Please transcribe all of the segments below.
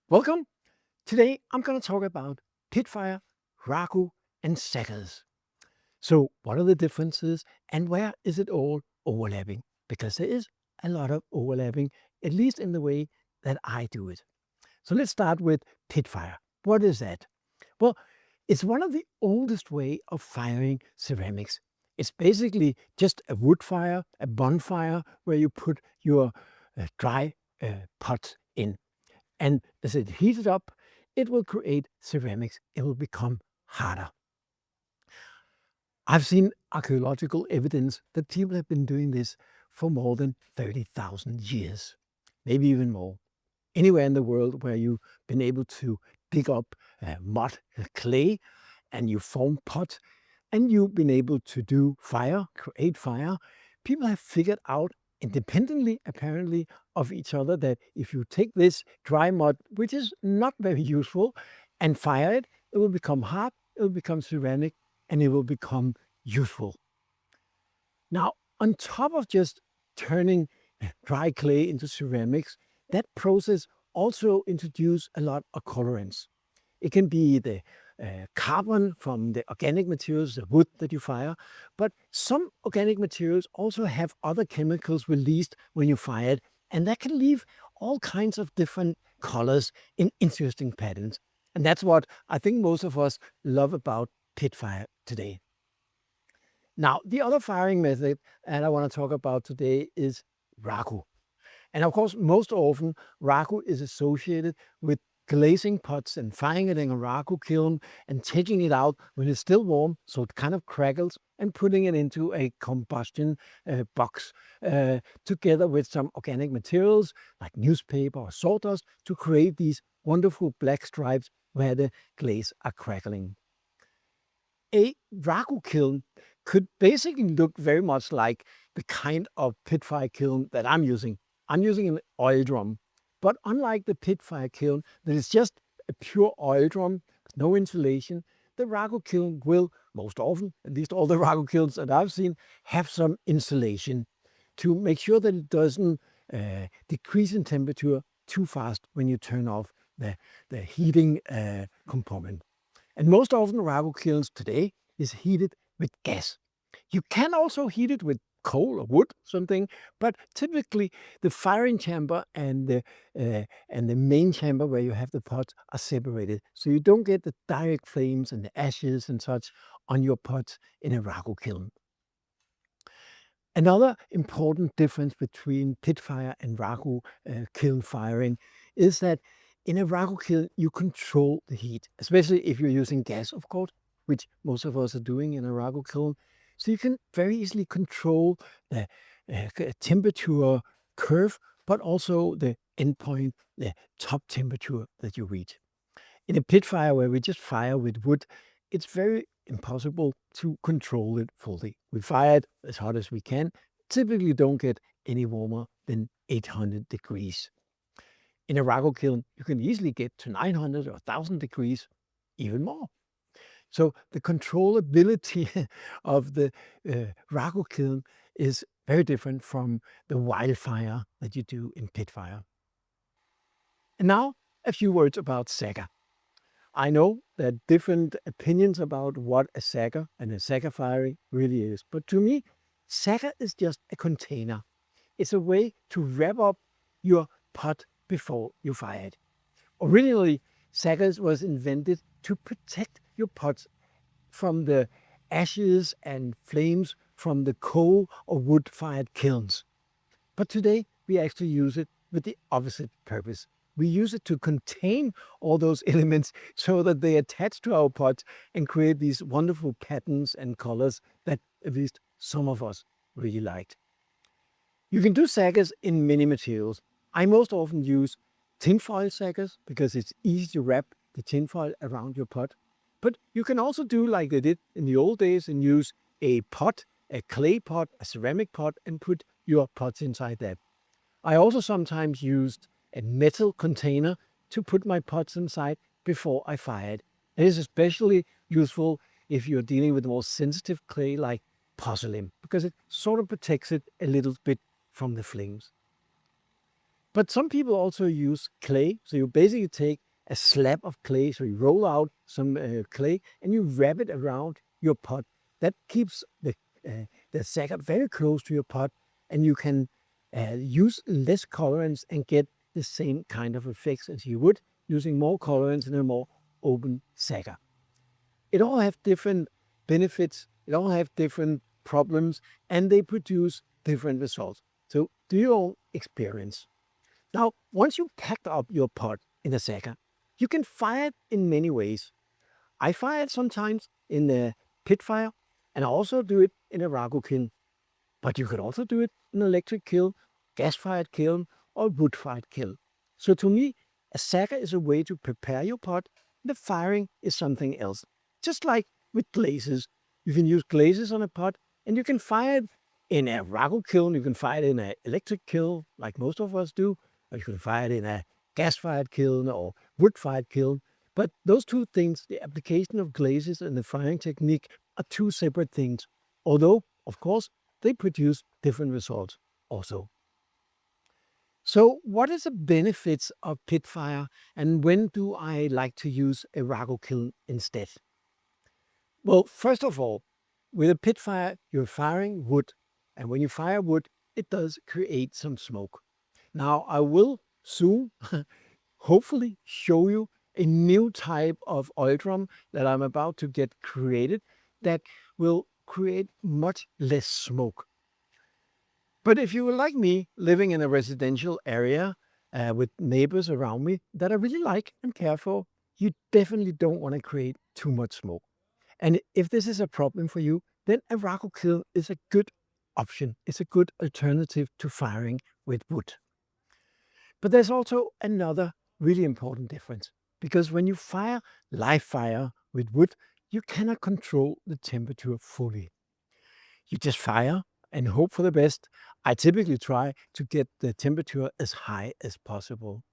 Welcome. Today I'm going to talk about Pitfire, Raku, and Saggars. So, what are the differences and where is it all overlapping? Because there is a lot of overlapping, at least in the way that I do it. So, let's start with Pitfire. What is that? Well, it's one of the oldest way of firing ceramics. It's basically just a wood fire, a bonfire where you put your dry pot in. And as it heats up, it will create ceramics. It will become harder. I've seen archaeological evidence that people have been doing this for more than 30,000 years, maybe even more. Anywhere in the world where you've been able to dig up mud, clay, and you form pot, and you've been able to do fire, create fire, people have figured out independently, apparently, of each other that if you take this dry mud, which is not very useful, and fire it, it will become hard, it will become ceramic, and it will become useful. Now, on top of just turning dry clay into ceramics, that process also introduces a lot of colorants. It can be the carbon from the organic materials, the wood that you fire, but some organic materials also have other chemicals released when you fire it, and that can leave all kinds of different colors in interesting patterns. And that's what I think most of us love about pit fire today. Now, the other firing method that I want to talk about today is Raku. And of course, most often, Raku is associated with glazing pots and firing it in a Raku kiln and taking it out when it's still warm, so it kind of crackles, and putting it into a combustion box together with some organic materials like newspaper or sawdust to create these wonderful black stripes where the glaze are crackling. A Raku kiln could basically look very much like the kind of pit fire kiln that I'm using. I'm using an oil drum, but unlike the pit fire kiln that is just a pure oil drum, no insulation, the Raku kiln will most often, at least all the Raku kilns that I've seen, have some insulation to make sure that it doesn't decrease in temperature too fast when you turn off the heating component. And most often Raku kilns today is heated with gas. You can also heat it with coal or wood, something, but typically the firing chamber and the main chamber where you have the pot are separated, so you don't get the direct flames and the ashes and such on your pot in a Raku kiln. Another important difference between pit fire and Raku kiln firing is that in a Raku kiln, you control the heat, especially if you're using gas, of course, which most of us are doing in a Raku kiln. So you can very easily control the temperature curve, but also the endpoint, the top temperature that you reach. In a pit fire where we just fire with wood, it's very impossible to control it fully. We fire it as hot as we can, typically don't get any warmer than 800 degrees. In a Raku kiln, you can easily get to 900 or 1000 degrees, even more. So the controllability of the Raku kiln is very different from the wildfire that you do in pit fire. And now a few words about Saggar. I know there are different opinions about what a Saggar and a Saggar firing really is, but to me, Saggar is just a container. It's a way to wrap up your pot before you fire it. Originally, Saggars was invented to protect your pots from the ashes and flames from the coal or wood-fired kilns. But today, we actually use it with the opposite purpose. We use it to contain all those elements so that they attach to our pots and create these wonderful patterns and colors that at least some of us really liked. You can do saggars in many materials. I most often use tinfoil saggars because it's easy to wrap the tinfoil around your pot. But you can also do like they did in the old days and use a pot, a clay pot, a ceramic pot, and put your pots inside that. I also sometimes used a metal container to put my pots inside before I fire it. It is especially useful if you're dealing with more sensitive clay like porcelain, because it sort of protects it a little bit from the flames. But some people also use clay. So you basically take a slab of clay. So you roll out some clay and you wrap it around your pot. That keeps the saggar very close to your pot, and you can use less colorants and get the same kind of effects as you would using more colorants in a more open saggar. It all have different benefits. It all have different problems, and they produce different results. So do your own experience. Now, once you packed up your pot in a saggar, you can fire it in many ways. I fire it sometimes in a Pitfire, and I also do it in a Raku kiln. But you could also do it in an electric kiln, gas-fired kiln, or wood-fired kiln. So to me, a saggar is a way to prepare your pot. The firing is something else. Just like with glazes. You can use glazes on a pot, and you can fire it in a Raku kiln. You can fire it in an electric kiln, like most of us do. Or you can fire it in a gas-fired kiln or wood-fired kiln. But those two things, the application of glazes and the firing technique, are two separate things. Although, of course, they produce different results also. So what is the benefits of Pitfire, and when do I like to use a Raku kiln instead? Well, first of all, with a Pitfire, you're firing wood. And when you fire wood, it does create some smoke. Now, I will soon, hopefully, show you a new type of oil drum that I'm about to get created that will create much less smoke. But if you were like me, living in a residential area with neighbors around me that I really like and care for, you definitely don't want to create too much smoke. And if this is a problem for you, then a Raku kiln is a good option. It's a good alternative to firing with wood. But there's also another really important difference, because when you fire live fire with wood, you cannot control the temperature fully. You just fire and hope for the best. I typically try to get the temperature as high as possible.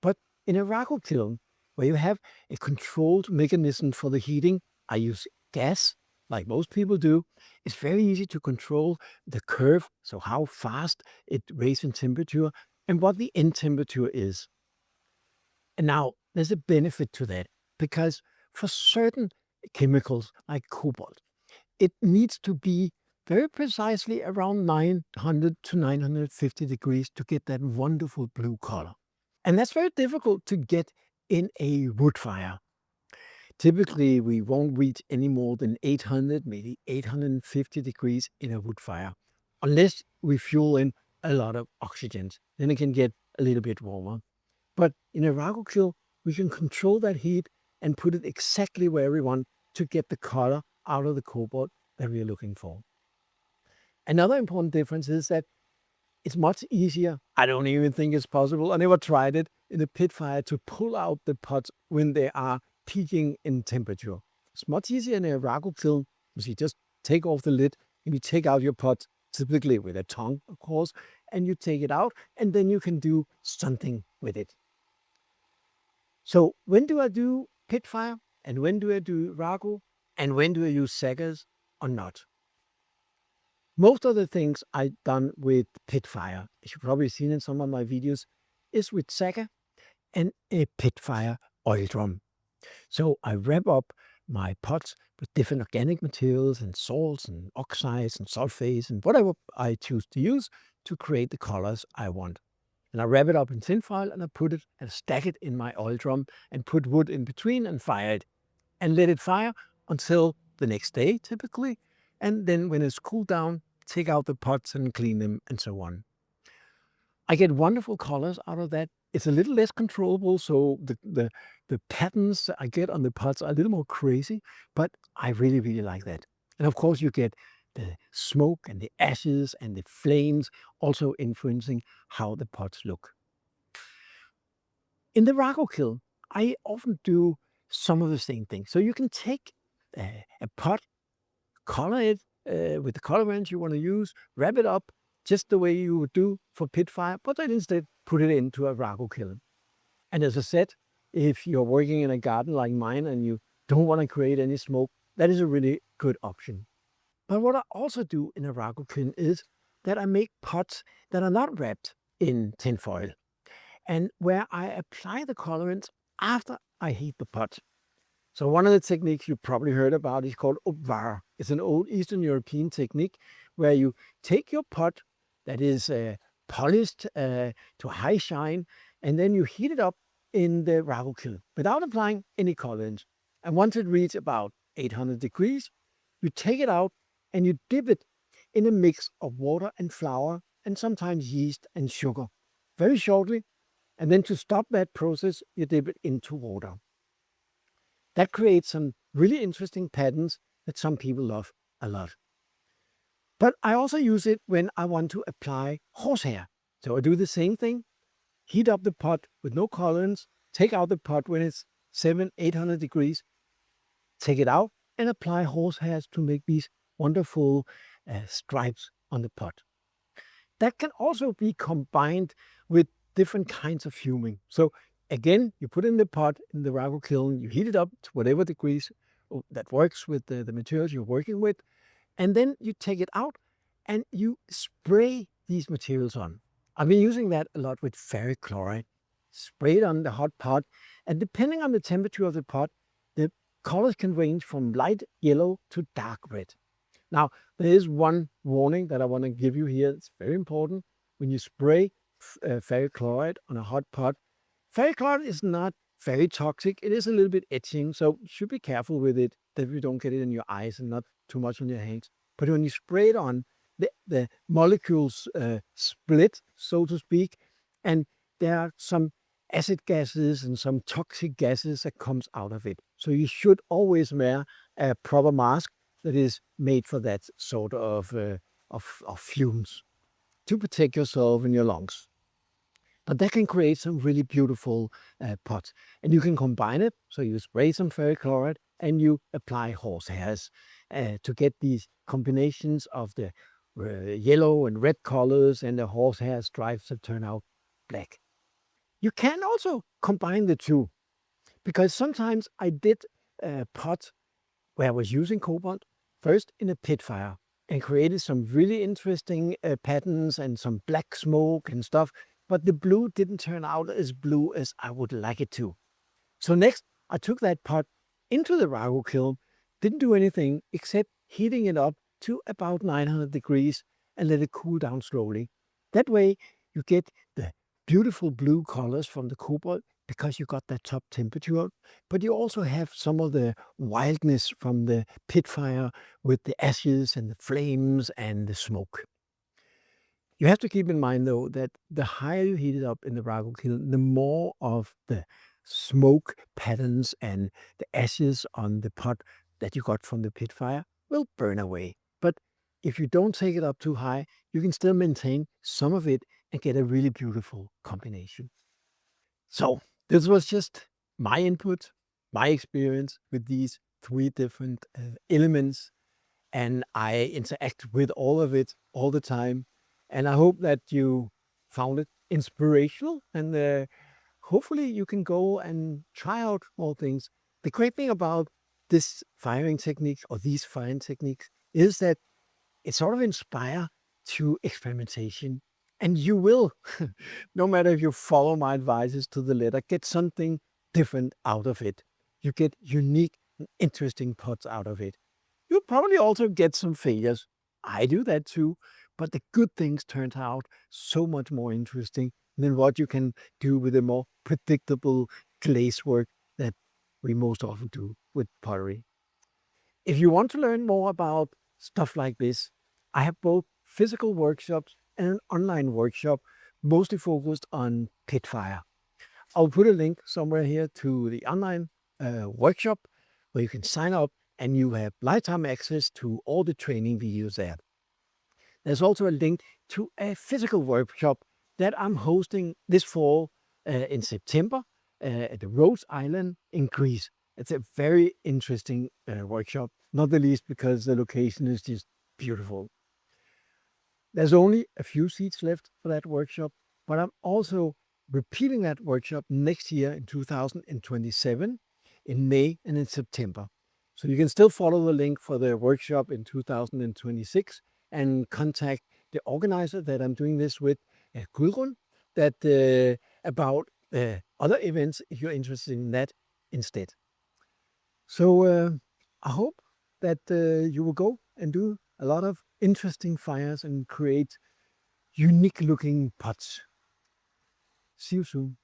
But in a Raku kiln, where you have a controlled mechanism for the heating, I use gas, like most people do. It's very easy to control the curve, so how fast it raises in temperature and what the end temperature is. And now there's a benefit to that, because for certain chemicals like cobalt, it needs to be very precisely around 900 to 950 degrees to get that wonderful blue color. And that's very difficult to get in a wood fire. Typically, we won't reach any more than 800, maybe 850 degrees in a wood fire, unless we fuel in a lot of oxygen. Then it can get a little bit warmer. But in a Raku kiln, we can control that heat and put it exactly where we want to get the color out of the cobalt that we are looking for. Another important difference is that it's much easier. I don't even think it's possible. I never tried it in a pit fire to pull out the pots when they are peaking in temperature. It's much easier in a Raku kiln. You just take off the lid and you take out your pot, typically with a tongue, of course, and you take it out, and then you can do something with it. So when do I do pit fire, and when do I do Raku, and when do I use saggars or not? Most of the things I've done with Pitfire, as you've probably seen in some of my videos, is with saggar and a Pitfire oil drum. So I wrap up my pots with different organic materials and salts and oxides and sulfates and whatever I choose to use to create the colors I want. And I wrap it up in tin foil and I put it and stack it in my oil drum and put wood in between and fire it. And let it fire until the next day, typically. And then when it's cooled down, take out the pots and clean them and so on. I get wonderful colors out of that. It's a little less controllable, so the patterns I get on the pots are a little more crazy, but I really, really like that. And of course, you get the smoke and the ashes and the flames also influencing how the pots look. In the Raku kiln, I often do some of the same things. So you can take a pot, color it with the colorants you want to use, wrap it up just the way you would do for Pitfire, but then instead put it into a Raku kiln. And as I said, if you're working in a garden like mine and you don't want to create any smoke, that is a really good option. But what I also do in a Raku kiln is that I make pots that are not wrapped in tin foil. and where I apply the colorants after I heat the pot. So one of the techniques you probably heard about is called obvar. It's an old Eastern European technique where you take your pot that is polished to high shine, and then you heat it up in the Raku kiln without applying any colorants. And once it reaches about 800 degrees, you take it out and you dip it in a mix of water and flour and sometimes yeast and sugar very shortly. And then to stop that process, you dip it into water. That creates some really interesting patterns that some people love a lot. But I also use it when I want to apply horsehair. So I do the same thing, heat up the pot with no colorants, take out the pot when it's 700-800 degrees, take it out and apply horsehairs to make these wonderful stripes on the pot. That can also be combined with different kinds of fuming. So again, you put in the pot in the Raku kiln, you heat it up to whatever degrees that works with the materials you're working with, and then you take it out and you spray these materials on. I've been using that a lot with ferric chloride. Spray it on the hot pot, and depending on the temperature of the pot, the colors can range from light yellow to dark red. Now, there is one warning that I want to give you here. It's very important. When you spray ferric chloride on a hot pot, ferric chloride is not very toxic. It is a little bit etching, so you should be careful with it that you don't get it in your eyes and not too much on your hands. But when you spray it on, the molecules split, so to speak, and there are some acid gases and some toxic gases that comes out of it. So you should always wear a proper mask that is made for that sort of fumes to protect yourself and your lungs. But that can create some really beautiful pots. And you can combine it. So you spray some ferric chloride and you apply horsehairs to get these combinations of the yellow and red colors and the horsehair stripes that turn out black. You can also combine the two, because sometimes I did pots where I was using cobalt first in a pit fire and created some really interesting patterns and some black smoke and stuff, but the blue didn't turn out as blue as I would like it to. So next, I took that pot into the Raku kiln, didn't do anything except heating it up to about 900 degrees and let it cool down slowly. That way, you get the beautiful blue colors from the cobalt because you got that top temperature, but you also have some of the wildness from the pit fire with the ashes and the flames and the smoke. You have to keep in mind, though, that the higher you heat it up in the Raku kiln, the more of the smoke patterns and the ashes on the pot that you got from the pit fire will burn away. But if you don't take it up too high, you can still maintain some of it and get a really beautiful combination. So this was just my input, my experience with these three different elements, and I interact with all of it all the time. And I hope that you found it inspirational, and hopefully you can go and try out more things. The great thing about this firing technique or these firing techniques is that it sort of inspire to experimentation. And you will, no matter if you follow my advices to the letter, get something different out of it. You get unique and interesting pots out of it. You'll probably also get some failures. I do that too. But the good things turn out so much more interesting than what you can do with the more predictable glaze work that we most often do with pottery. If you want to learn more about stuff like this, I have both physical workshops and an online workshop mostly focused on Pitfire. I'll put a link somewhere here to the online workshop where you can sign up and you have lifetime access to all the training videos there. There's also a link to a physical workshop that I'm hosting this fall in September at the Rhodes Island in Greece. It's a very interesting workshop, not the least because the location is just beautiful. There's only a few seats left for that workshop, but I'm also repeating that workshop next year in 2027 in May and in September. So you can still follow the link for the workshop in 2026 and contact the organizer that I'm doing this with, Gudrun, that about other events if you're interested in that instead. So I hope that you will go and do a lot of interesting fires and create unique looking pots. See you soon.